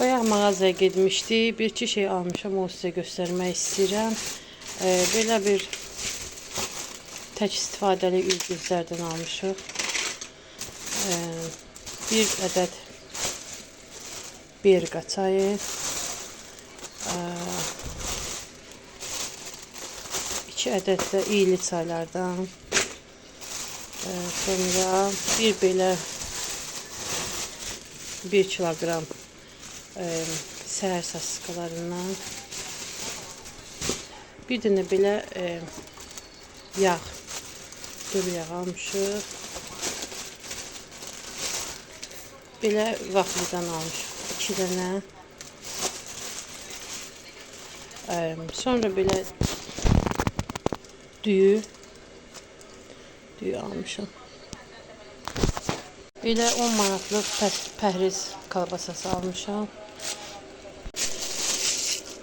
Bayaq mağazaya getmişdik. Bir-iki şey almışam, o sizə göstərmək istəyirəm. Belə bir tək istifadəli üzgüzlərdən almışıq. Bir ədəd berqa çayı, 2 ədəd də iyli çaylardan, sonra bir belə 1 kilogram səhər saskalarından, bir dənə belə yağ, döv yağ almışıq. Belə vaxtlıdan almışıq 2 dənə. Sonra belə düyü almışam. Belə 10 manatlıq pəhriz kalbasası almışam.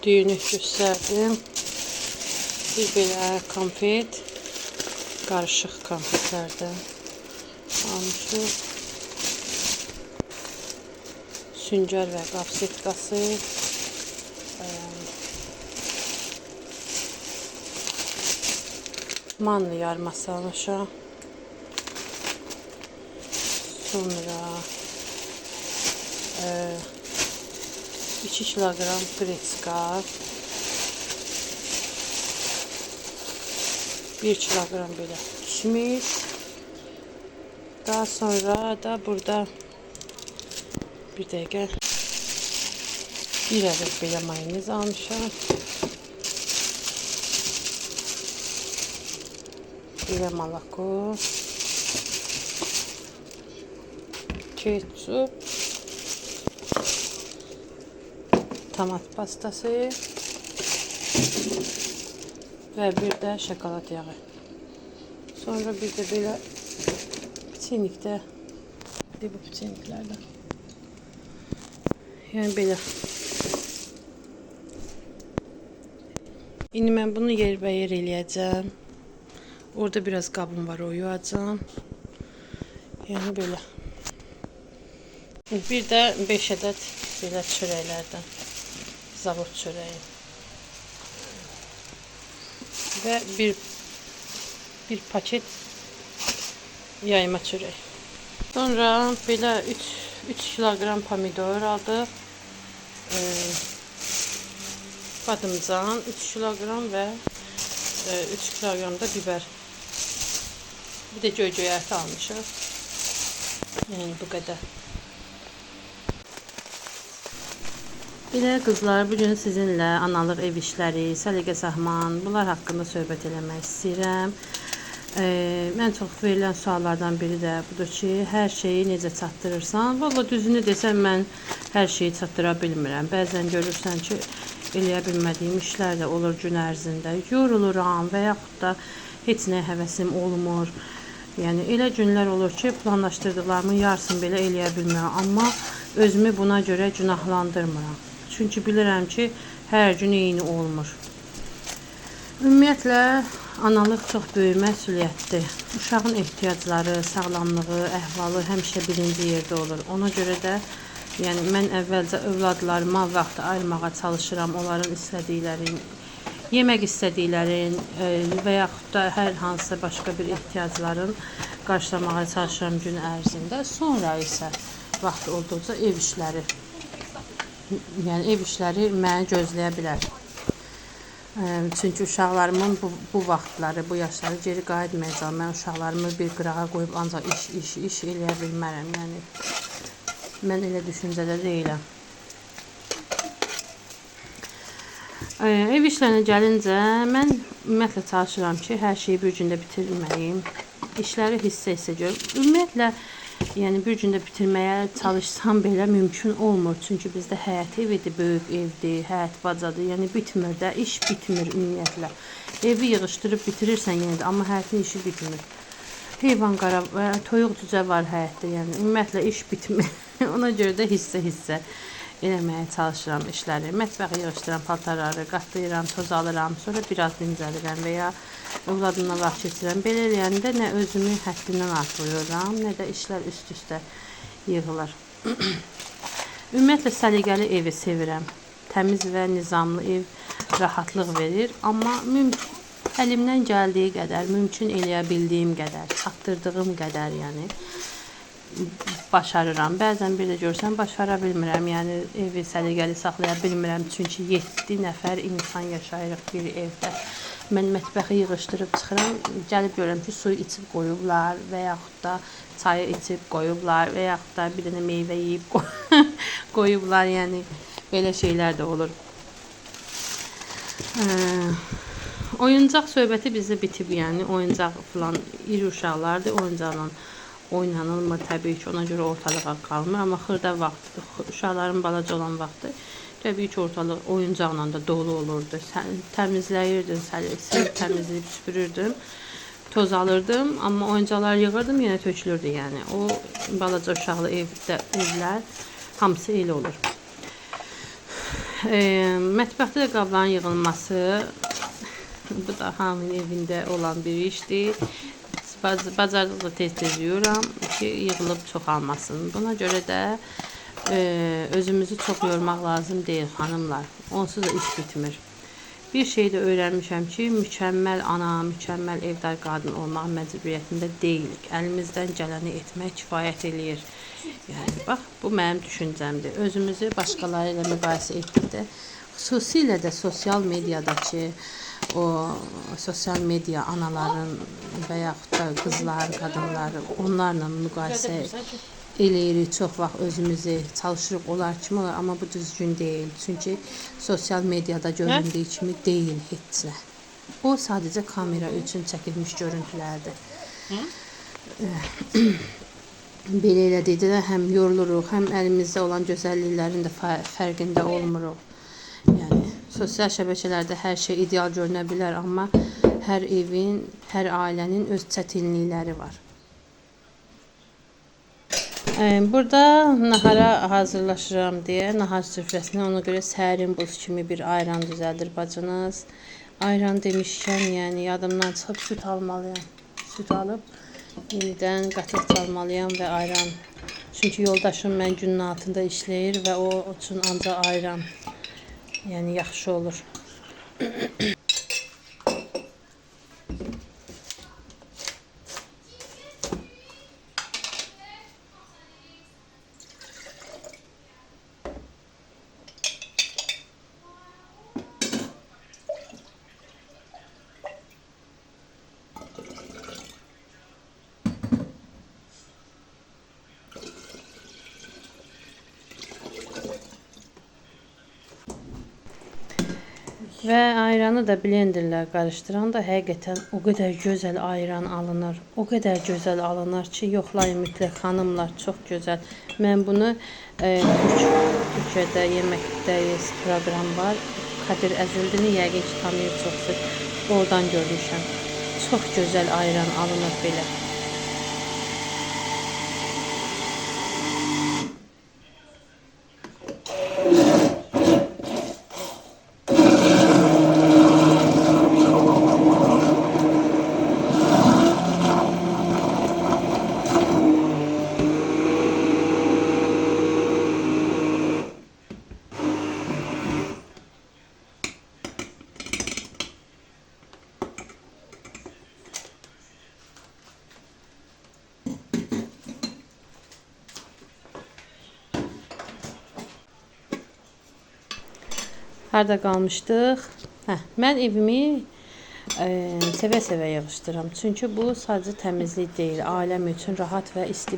Düyünü göstərdim. Bir belə konfet, qarışıq konfetlərdən almışıq. Süngər və qab setkası, manlı yarması almışam. Sonra 2 kilogram qreçka, 1 kilogram belə kişmiş. Daha sonra da burada bir dəqiqə 1 ədəd belə mayonez almışam. Belə malako, ketçup, tomat pastası və bir də şokolad yağı. Sonra bir də belə piçenikdə, bu piçeniklərdən. Yəni belə. İndi mən bunu yerbəyer eləyəcəm. Orada biraz qabım var, o yuyacam. Yəni belə. Bir də 5 ədəd belə çörəklərdən. Zavod çörəyi. Və bir paket yayma çörək. Sonra belə 3 kilogram pomidor aldıq. Badımcan 3 kilogram və 3 kilogram da biber. Bir də göy əti almışıq. Yəni bu qədər. Belə qızlar, bugün sizinlə analıq ev işləri, səliqə sahman, bunlar haqqında söhbət eləmək istəyirəm. Mən çox verilən suallardan biri də budur ki, hər şeyi necə çatdırırsan? Valla düzünü desəm, mən hər şeyi çatdıra bilmirəm. Bəzən görürsən ki, eləyə bilmədiyim işlər də olur gün ərzində. Yoruluram və yaxud da heç nə həvəsim olmur. Yəni elə günlər olur ki, planlaşdırdıqlarımın yarısını belə eləyə bilmirəm. Amma özümü buna görə günahlandırmıram. Çünki bilirəm ki, hər gün eyni olmur. Ümumiyyətlə, analıq çox böyük məsuliyyətdir. Uşağın ehtiyacları, sağlamlığı, əhvalı həmişə birinci yerdə olur. Ona görə də yəni mən əvvəlcə övladlarıma vaxt ayırmağa çalışıram. Onların istədiklərini, yemək istədiklərini və yaxud da hər hansı başqa bir ehtiyacların qarşılamağa çalışıram gün ərzində. Sonra isə vaxt olduqca ev işləri. Yəni ev işləri məni gözləyə bilər. Çünki uşaqlarımın bu vaxtları, bu yaşları geri qayıtmayacaq. Mən uşaqlarımı bir qırağa qoyub ancaq iş eləyə bilmərəm. Yəni mən elə düşüncədə deyiləm. Ev işlərinə gəlincə, mən ümumiyyətlə çalışıram ki, hər şeyi bir gündə bitirməyim. İşləri hissə görürüm. Ümumiyyətlə, yəni bir gündə bitirməyə çalışsam belə mümkün olmur. Çünki bizdə həyət evidir, böyük evdir, həyət bacadır. Yəni bitmir də, iş bitmir ümumiyyətlə. Evi yığışdırıb bitirirsən yenə də, amma həyətin işi bitmir. Heyvan qara və toyuq cücə var həyətdə, yəni ümumiyyətlə iş bitmir. Ona görə də hissə eləməyə çalışıram işləri. Mətbəxi yığışdıram, paltarları qatlayıram, toz alıram, sonra biraz dincəlirəm və ya övladımla vaxt keçirəm. Belə eləyəndə nə özümü həddindən artırıram, nə də işlər üst-üstə yığılır. Ümumiyyətlə səliqəli evi sevirəm. Təmiz və nizamlı ev rahatlıq verir, amma əlimdən gəldiyi qədər, mümkün eləyə bildiyim qədər, çatdırdığım qədər, yəni başarıram. Bəzən bir də görsən başara bilmirəm, yəni evi səliqəli saxlaya bilmirəm, çünki 7 nəfər insan yaşayırıq bir evdə. Mən mətbəxi yığışdırıb çıxıram, gəlib görürəm ki, suyu içib qoyublar və yaxud da çayı içib qoyublar və yaxud da bir dənə meyvə yeyib qoyublar, yəni belə şeylər də olur. Oyuncaq söhbəti bizdə bitib, yəni oyuncaq falan, iri uşaqlardır, oyuncaqla oynanılmır təbii ki, ona görə ortalığa qalmır, amma xırda vaxt, uşaqların balaca olan vaxtı təbii ki, ortalıq oyuncaqla da dolu olurdu. Təmizləyirdim, təmizləyib süpürürdüm, toz alırdım, amma oyuncaqlar yığırdım, yenə tökülürdü, yəni o balaca uşaqlı evlər hamısı elə olur. Mətbəxdə də qabların yığılması, bu da hamının evində olan bir işdir. Bacardıqca tez-tez yuyuram ki, yığılıb çoxalmasın. Buna görə də özümüzü çox yormaq lazım deyil, xanımlar. Onsuz da iş bitmir. Bir şey də öyrənmişəm ki, mükəmməl ana, mükəmməl evdar qadın olmaq məcburiyyətində deyilik. Əlimizdən gələni etmək kifayət eləyir. Yəni, bax, bu mənim düşüncəmdir. Özümüzü başqaları ilə müqayisə etdikdə, xüsusilə də sosial mediadakı o sosial media anaların və yaxud da qızlar, qadınları onlarla müqayisə eləyirik çox vaxt özümüzü, çalışırıq onlar kimi olur, amma bu düzgün deyil. Çünki sosial mediada göründüyü kimi deyil heç nə. O sadəcə kamera üçün çəkilmiş görüntülərdir. Belə elədikdə də həm yoruluruq, həm əlimizdə olan gözəlliklərin də fərqində olmuruq. Yəni sosial şəbəkələrdə hər şey ideal görünə bilər, amma hər evin, hər ailənin öz çətinlikləri var. Burada nahara hazırlaşıram deyə, nahar süfrəsində ona görə sərin buz kimi bir ayran düzəldir bacınız. Ayran demişkən, yəni yadımdan çıxıb süt almalıyam. Süt alıb yenidən qatıq çalmalıyam və ayran. Çünki yoldaşım mən günün altında işləyir və o üçün ancaq ayran yəni yaxşı olur. Və ayranı da blenderlə qarışdıranda həqiqətən o qədər gözəl ayran alınır. O qədər gözəl alınır ki, yoxlayın mütləq xanımlar, çox gözəl. Mən bunu Türkiyədə yeməkdəyiz proqram var. Kadir Əzildini yəqin ki, tanıyıb çoxsuz. Oradan görmüşəm. Çox gözəl ayran alınır belə. Harda qalmışdıq? Mən evimi sevə-sevə yığışdırıram. Çünki bu sadəcə təmizlik deyil, ailəm üçün rahat və isti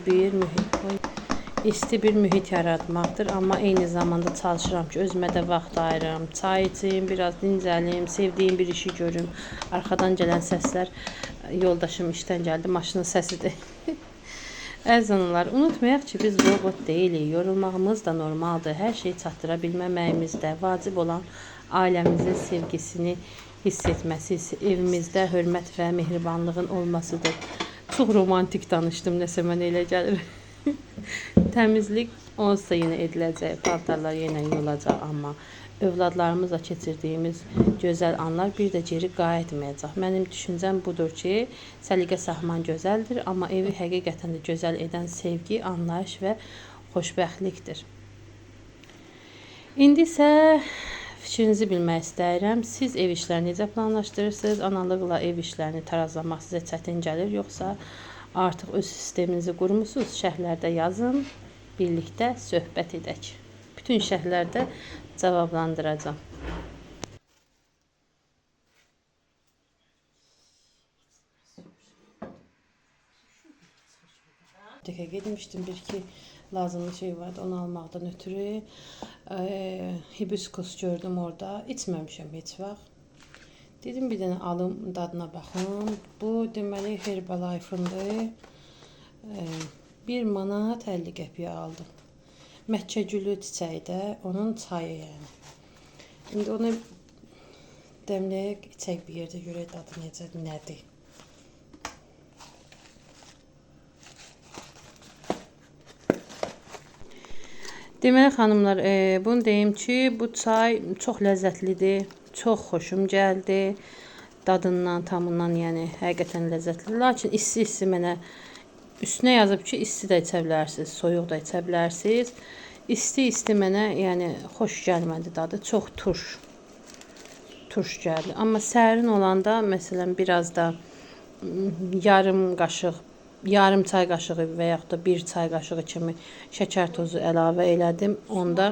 bir mühit yaratmaqdır. Amma eyni zamanda çalışıram ki, özümə də vaxt ayırım, çay içim, biraz dincəlim, sevdiyim bir işi görüm. Arxadan gələn səslər, yoldaşım işdən gəldi, maşının səsidir. Əziz analar, unutmayaq ki, biz robot deyilik, yorulmağımız da normaldır, hər şeyi çatdıra bilməməyimiz də vacib olan ailəmizin sevgisini hiss etməsi, evimizdə hörmət və mehribanlığın olmasıdır. Çox romantik danışdım, nəsə mənə elə gəlir. Təmizlik onsuz da yenə ediləcək, paltarlar yenə yuyulacaq, amma övladlarımızla keçirdiyimiz gözəl anlar bir də geri qayıtmayacaq. Mənim düşüncəm budur ki, səliqə sahman gözəldir, amma evi həqiqətən də gözəl edən sevgi, anlayış və xoşbəxtlikdir. İndi isə fikrinizi bilmək istəyirəm. Siz ev işlərini necə planlaşdırırsınız? Analıqla ev işlərini tarazlamaq sizə çətin gəlir, yoxsa artıq öz sisteminizi qurmusunuz? Şərhlərdə yazın, birlikdə söhbət edək. Bütün şərhlərdə cavablandıracağam. Aptekə getmişdim, bir-iki lazımlı şey vardı, onu almaqdan ötürü. Hibiskus gördüm orada, içməmişəm heç vaxt. Dedim bir dənə alım, dadına baxım. Bu deməli Herbalife'ındır. 1 manat 50 qəpiyə aldım. Məkkəgülü çiçəyi də, onun çayı yəni. İndi onu dəmləyək, içək bir yerdə görək dadı necə, nədir. Deməli xanımlar, bunu deyim ki, bu çay çox ləzzətlidir, çox xoşum gəldi. Dadından, tamından, yəni həqiqətən ləzzətlidir. Lakin isti mənə üstünə yazıb ki, isti də içə bilərsiniz, soyuq da içə bilərsiniz. İsti mənə, yəni xoş gəlmədi dadı, çox turş gəldi. Amma sərin olanda, məsələn, biraz da yarım çay qaşığı və yaxud da 1 çay qaşığı kimi şəkər tozu əlavə elədim. Onda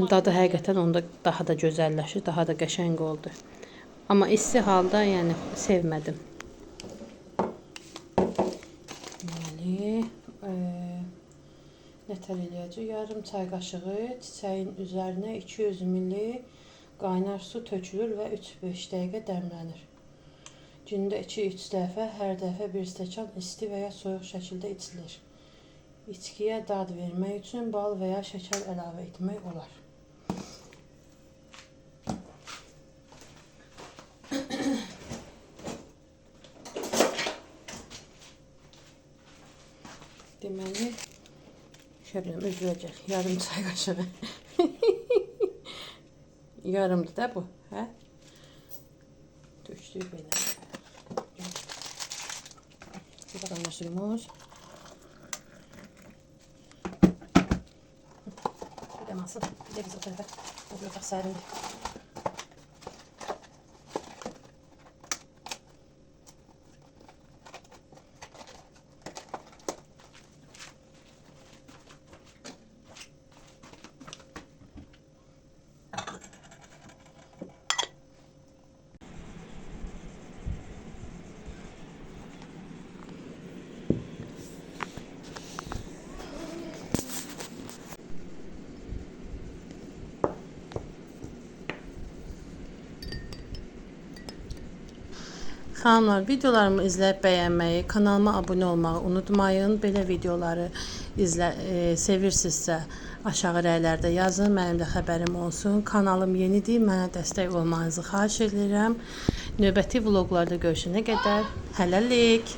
dadı həqiqətən onda daha da gözəlləşir, daha da qəşəng oldu. Amma isti halda yəni sevmədim. Deməli, nətər eləyəcək? Yarım çay qaşığı çiçəyin üzərinə 200 ml qaynar su tökülür və 3-5 dəqiqə dəmlənir. Gündə 2-3 dəfə, hər dəfə 1 stəkan isti və ya soyuq şəkildə içilir. İçkiyə dad vermək üçün bal və ya şəkər əlavə etmək olar. Deməli, şöbələm üzüləcək, yarım çay qaşığı. Yarımdır da bu, hə? Tökdük belə. Bir qədər suyumuz. Bir də masın, bir də biz o tərəfə. O bir otaq sərindir. Xanımlar, videolarımı izləyib bəyənməyi, kanalıma abunə olmağı unutmayın. Belə videoları sevirsinizsə aşağı rəylərdə yazın, mənim də xəbərim olsun. Kanalım yenidir, mənə dəstək olmanızı xahiş edirəm. Növbəti vloqlarda görüşənə qədər hələlik.